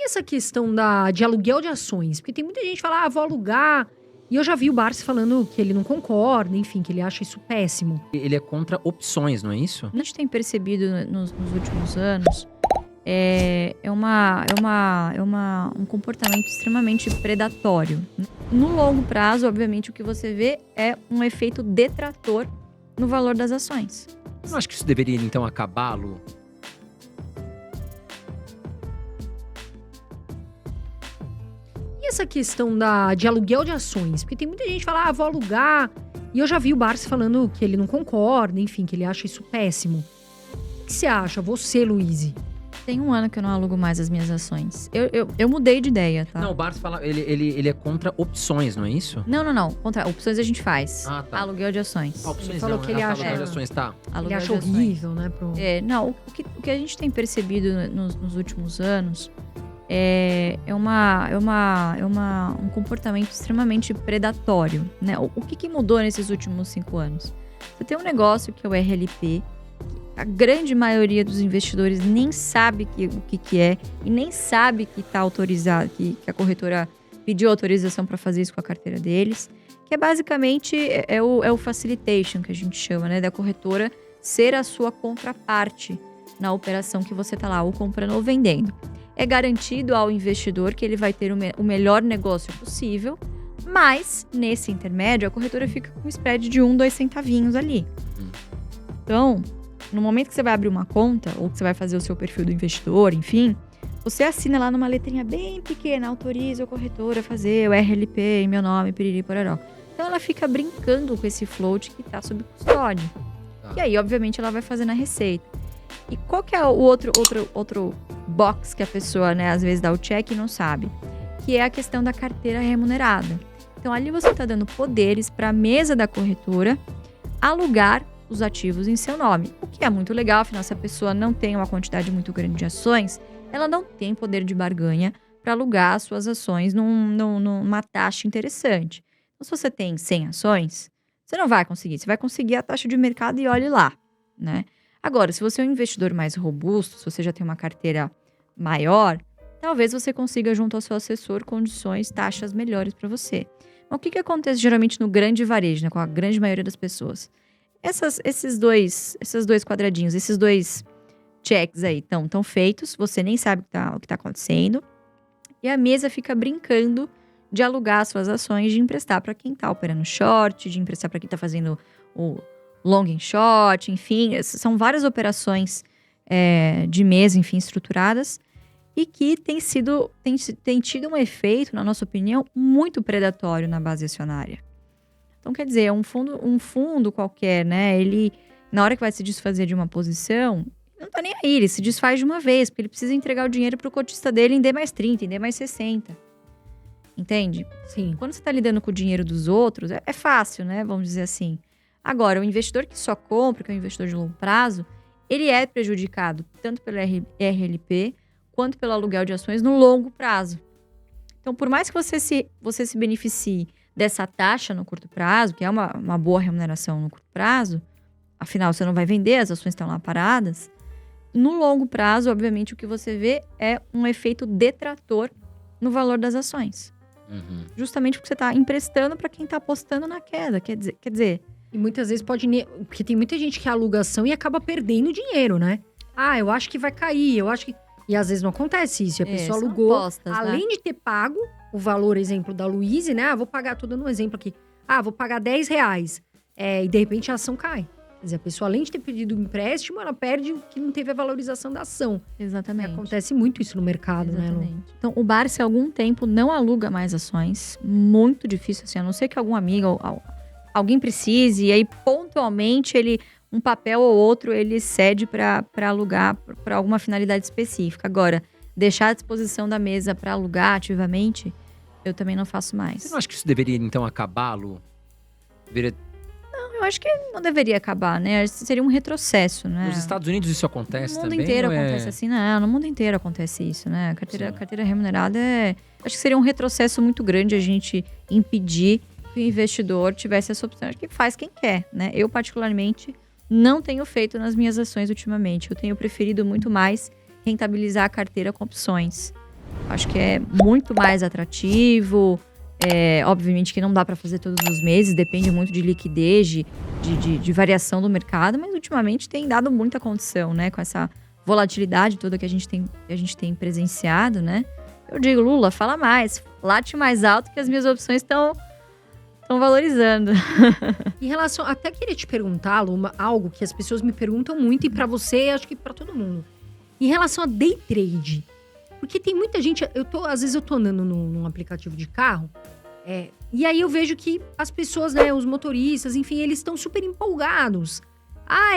essa questão de aluguel de ações? Porque tem muita gente que fala, vou alugar. E eu já vi o Barsi falando que ele não concorda, enfim, que ele acha isso péssimo. Ele é contra opções, não é isso? A gente tem percebido nos últimos anos um comportamento extremamente predatório. No longo prazo, obviamente, o que você vê é um efeito detrator no valor das ações. Você não acha que isso deveria, então, acabar, Lu? E essa questão de aluguel de ações? Porque tem muita gente que fala, vou alugar. E eu já vi o Barsi falando que ele não concorda, enfim, que ele acha isso péssimo. O que você acha? Você, Luíse? Tem um ano que eu não alugo mais as minhas ações. Eu mudei de ideia, tá? Não, o Barsi fala, ele é contra opções, não é isso? Não. Contra opções a gente faz. Ah, tá. Aluguel de ações. Opções Ele falou não, que ele acha- aluguel de ações, tá. Ele Aluguel acha de ações. horrível, né? Não, o que a gente tem percebido nos últimos anos um comportamento extremamente predatório, né? O que mudou nesses últimos 5 anos? Você tem um negócio que é o RLP, a grande maioria dos investidores nem sabe o que é e nem sabe que está autorizado, que a corretora pediu autorização para fazer isso com a carteira deles, que é basicamente o facilitation, que a gente chama, né? Da corretora ser a sua contraparte na operação que você está lá, ou comprando ou vendendo. É garantido ao investidor que ele vai ter o melhor negócio possível, mas, nesse intermédio, a corretora fica com um spread de 2 centavinhos ali. Então, no momento que você vai abrir uma conta, ou que você vai fazer o seu perfil do investidor, enfim, você assina lá numa letrinha bem pequena, autoriza a corretora a fazer o RLP em meu nome, piriri, pororó. Então, ela fica brincando com esse float que está sob custódia. E aí, obviamente, ela vai fazer na receita. E qual que é o outro box que a pessoa, né, às vezes dá o check e não sabe? Que é a questão da carteira remunerada. Então, ali você está dando poderes para a mesa da corretora alugar os ativos em seu nome. O que é muito legal, afinal, se a pessoa não tem uma quantidade muito grande de ações, ela não tem poder de barganha para alugar as suas ações numa taxa interessante. Então, se você tem 100 ações, você não vai conseguir. Você vai conseguir a taxa de mercado e olhe lá, né? Agora, se você é um investidor mais robusto, se você já tem uma carteira maior, talvez você consiga, junto ao seu assessor, condições, taxas melhores para você. Mas o que acontece geralmente no grande varejo, né, com a grande maioria das pessoas? Esses dois quadradinhos, esses 2 checks aí estão feitos, você nem sabe o que está acontecendo, e a mesa fica brincando de alugar as suas ações, de emprestar para quem está operando short, de emprestar para quem está fazendo o long and short, enfim, são várias operações de mesa, enfim, estruturadas, e que tem tido um efeito, na nossa opinião, muito predatório na base acionária. Então, quer dizer, um fundo qualquer, né, ele, na hora que vai se desfazer de uma posição, não tá nem aí, ele se desfaz de uma vez, porque ele precisa entregar o dinheiro pro cotista dele em D mais 30, em D mais 60. Entende? Sim. Quando você tá lidando com o dinheiro dos outros, é fácil, né, vamos dizer assim. Agora, o investidor que só compra, que é um investidor de longo prazo, ele é prejudicado tanto pelo RLP quanto pelo aluguel de ações no longo prazo. Então, por mais que você se beneficie dessa taxa no curto prazo, que é uma boa remuneração no curto prazo, afinal, você não vai vender, as ações estão lá paradas, no longo prazo, obviamente, o que você vê é um efeito detrator no valor das ações. Justamente porque você está emprestando para quem está apostando na queda. Quer dizer... E muitas vezes porque tem muita gente que aluga ação e acaba perdendo dinheiro, né? Eu acho que vai cair, eu acho que... E às vezes não acontece isso. E a pessoa são alugou, apostas, além né? de ter pago o valor, exemplo da Luíse, né? Vou pagar, tô dando um exemplo aqui. Vou pagar R$10. E de repente a ação cai. Quer dizer, a pessoa, além de ter pedido um empréstimo, ela perde o que não teve a valorização da ação. Exatamente. Acontece muito isso no mercado, né, Lu? Exatamente. Então, o Barsi há algum tempo não aluga mais ações. Muito difícil, assim, a não ser que algum amigo ou alguém precise, e aí pontualmente um papel ou outro ele cede para alugar para alguma finalidade específica. Agora, deixar à disposição da mesa para alugar ativamente, eu também não faço mais. Você não acha que isso deveria, então, acabar, Lu? Não, eu acho que não deveria acabar, né? Seria um retrocesso, né? Nos Estados Unidos isso acontece No mundo também? inteiro ou é- acontece assim, não. No mundo inteiro acontece isso, né? A Sim. carteira remunerada acho que seria um retrocesso muito grande a gente impedir que o investidor tivesse essa opção. Acho que faz quem quer, né? Eu, particularmente, não tenho feito nas minhas ações ultimamente. Eu tenho preferido muito mais rentabilizar a carteira com opções. Acho que é muito mais atrativo. Obviamente que não dá para fazer todos os meses, depende muito de liquidez, de variação do mercado, mas ultimamente tem dado muita condição, né? Com essa volatilidade toda que a gente tem presenciado, né? Eu digo, Lula, fala mais, late mais alto que as minhas opções estão valorizando. Em relação, até queria te perguntar, Lu, algo que as pessoas me perguntam muito e pra você, acho que pra todo mundo. Em relação a day trade, porque tem muita gente, às vezes eu tô andando num aplicativo de carro, e aí eu vejo que as pessoas, né, os motoristas, enfim, eles estão super empolgados.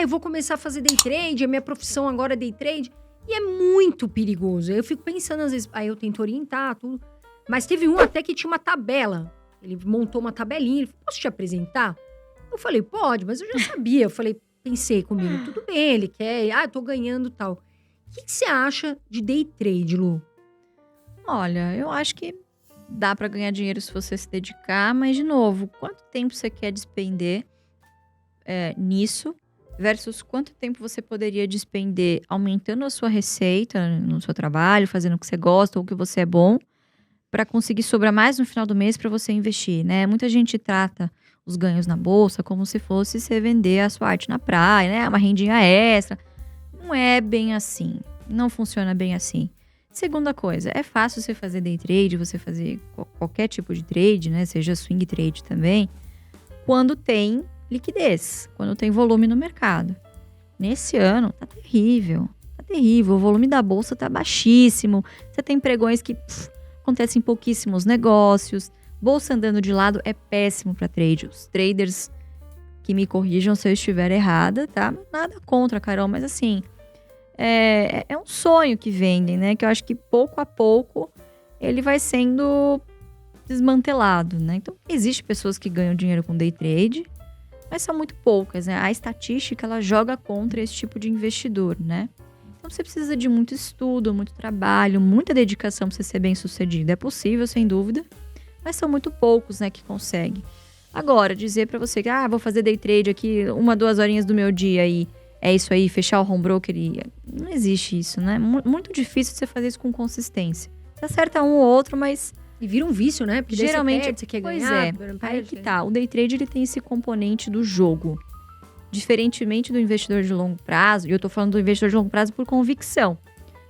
Eu vou começar a fazer day trade, a minha profissão agora é day trade. E é muito perigoso. Eu fico pensando, às vezes, aí eu tento orientar, tudo. Mas teve um até que tinha uma tabela. Ele montou uma tabelinha, ele falou, posso te apresentar? Eu falei, pode, mas eu já sabia. Pensei comigo, tudo bem, ele quer, eu tô ganhando e tal. O que você acha de day trade, Lu? Olha, eu acho que dá para ganhar dinheiro se você se dedicar, mas, de novo, quanto tempo você quer despender nisso versus quanto tempo você poderia despender aumentando a sua receita no seu trabalho, fazendo o que você gosta ou o que você é bom, para conseguir sobrar mais no final do mês para você investir, né? Muita gente trata os ganhos na bolsa como se fosse você vender a sua arte na praia, né? Uma rendinha extra. Não é bem assim. Não funciona bem assim. Segunda coisa, é fácil você fazer day trade, você fazer qualquer tipo de trade, né? Seja swing trade também, quando tem liquidez, quando tem volume no mercado. Nesse ano, tá terrível. Tá terrível. O volume da bolsa tá baixíssimo. Você tem pregões que acontecem pouquíssimos negócios. Bolsa andando de lado é péssimo para trade. Os traders que me corrijam se eu estiver errada, tá? Nada contra, Carol, mas assim, é um sonho que vendem, né? Que eu acho que pouco a pouco ele vai sendo desmantelado, né? Então, existe pessoas que ganham dinheiro com day trade, mas são muito poucas, né? A estatística, ela joga contra esse tipo de investidor, né? Então, você precisa de muito estudo, muito trabalho, muita dedicação para você ser bem sucedido. É possível, sem dúvida, mas são muito poucos, né, que conseguem. Agora, dizer para você que, vou fazer day trade aqui 1-2 horinhas do meu dia e é isso aí, fechar o home broker não existe isso, né? Muito difícil você fazer isso com consistência. Você acerta um ou outro, mas E vira um vício, né? Porque geralmente, daí você perde, você quer pois ganhar. aí que tá. O day trade, ele tem esse componente do jogo. Diferentemente do investidor de longo prazo, e eu tô falando do investidor de longo prazo por convicção.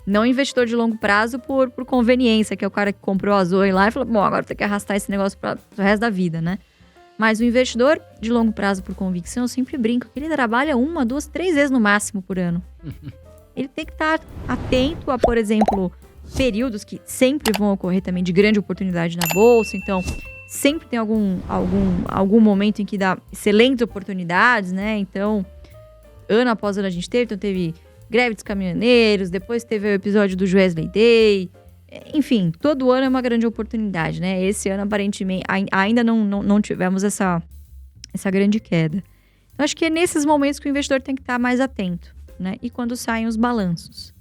Não investidor de longo prazo por conveniência, que é o cara que comprou a Zoe lá e falou, bom, agora tem que arrastar esse negócio pro resto da vida, né? Mas o investidor de longo prazo por convicção, eu sempre brinco que ele trabalha 1, 2, 3 vezes no máximo por ano. Ele tem que estar atento a, por exemplo, períodos que sempre vão ocorrer também de grande oportunidade na bolsa. Então, sempre tem algum momento em que dá excelentes oportunidades, né? Então, ano após ano a gente teve. Então, teve greve dos caminhoneiros, depois teve o episódio do Wesley Day. Enfim, todo ano é uma grande oportunidade, né? Esse ano, aparentemente, ainda não tivemos essa grande queda. Então, acho que é nesses momentos que o investidor tem que estar mais atento, né? E quando saem os balanços.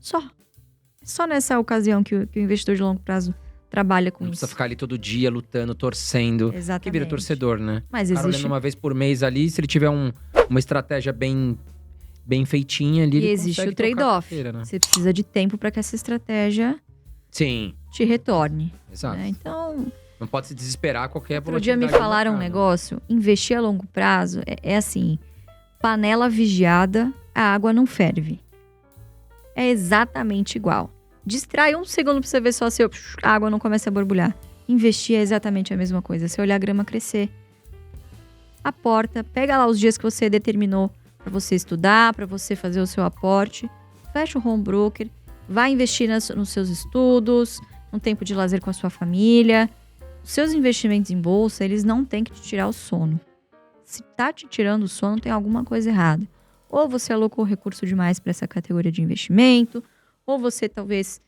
Só nessa ocasião que o investidor de longo prazo trabalha com Não isso. precisa ficar ali todo dia lutando, torcendo. Exatamente. Que vira torcedor, né? Mas O cara existe... olhando uma vez por mês ali, se ele tiver uma estratégia bem feitinha ali, E ele existe consegue o tocar a trade-off. carteira, né? Você precisa de tempo para que essa estratégia Sim, te retorne. exato. Né? Então, Não pode se desesperar a qualquer outro dia volatilidade me do falaram um mercado. negócio, investir a longo prazo é assim, panela vigiada, a água não ferve. É exatamente igual. Distrai um segundo pra você ver só se a água não começa a borbulhar. Investir é exatamente a mesma coisa. Você olhar a grama crescer. Aporta, pega lá os dias que você determinou para você estudar, para você fazer o seu aporte. Fecha o home broker, vai investir nos seus estudos, no tempo de lazer com a sua família. Os seus investimentos em bolsa, eles não têm que te tirar o sono. Se tá te tirando o sono, tem alguma coisa errada. Ou você alocou recurso demais para essa categoria de investimento, ou você talvez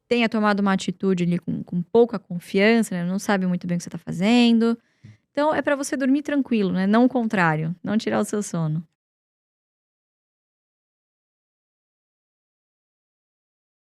tenha tomado uma atitude ali com pouca confiança, né? Não sabe muito bem o que você está fazendo. Então, é para você dormir tranquilo, né? Não o contrário, não tirar o seu sono.